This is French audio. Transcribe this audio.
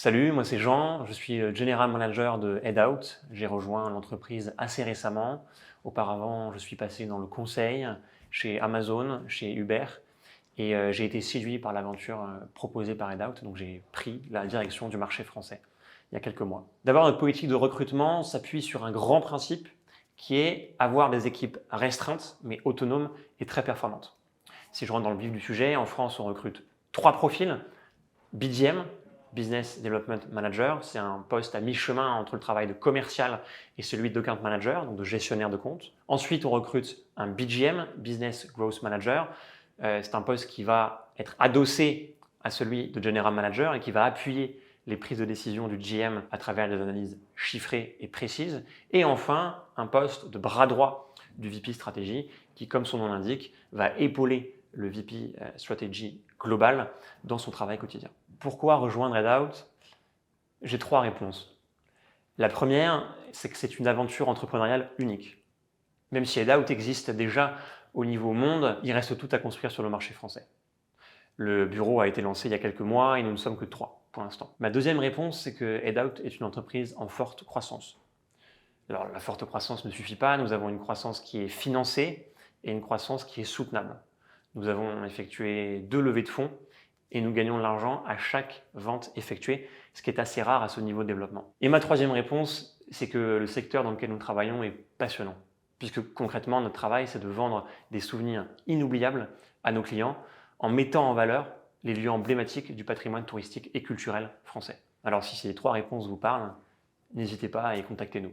Salut, moi c'est Jean, je suis le General Manager de Headout. J'ai rejoint l'entreprise assez récemment. Auparavant, je suis passé dans le conseil chez Amazon, chez Uber, et j'ai été séduit par l'aventure proposée par Headout, donc j'ai pris la direction du marché français il y a quelques mois. D'abord, notre politique de recrutement s'appuie sur un grand principe qui est avoir des équipes restreintes, mais autonomes et très performantes. Si je rentre dans le vif du sujet, en France, on recrute 3 profils. BDM, Business Development Manager, c'est un poste à mi-chemin entre le travail de commercial et celui de account manager, donc de gestionnaire de compte. Ensuite, on recrute un BGM, Business Growth Manager. C'est un poste qui va être adossé à celui de General Manager et qui va appuyer les prises de décision du GM à travers des analyses chiffrées et précises. Et enfin, un poste de bras droit du VP Stratégie qui, comme son nom l'indique, va épauler le VP Strategy global dans son travail quotidien. Pourquoi rejoindre Headout? J'ai 3 réponses. La première, c'est que c'est une aventure entrepreneuriale unique. Même si Headout existe déjà au niveau monde, il reste tout à construire sur le marché français. Le bureau a été lancé il y a quelques mois et nous ne sommes que 3 pour l'instant. Ma deuxième réponse, c'est que Headout est une entreprise en forte croissance. Alors la forte croissance ne suffit pas, nous avons une croissance qui est financée et une croissance qui est soutenable. Nous avons effectué 2 levées de fonds et nous gagnons de l'argent à chaque vente effectuée, ce qui est assez rare à ce niveau de développement. Et ma troisième réponse, c'est que le secteur dans lequel nous travaillons est passionnant, puisque concrètement, notre travail, c'est de vendre des souvenirs inoubliables à nos clients en mettant en valeur les lieux emblématiques du patrimoine touristique et culturel français. Alors si ces 3 réponses vous parlent, n'hésitez pas à y contacter nous.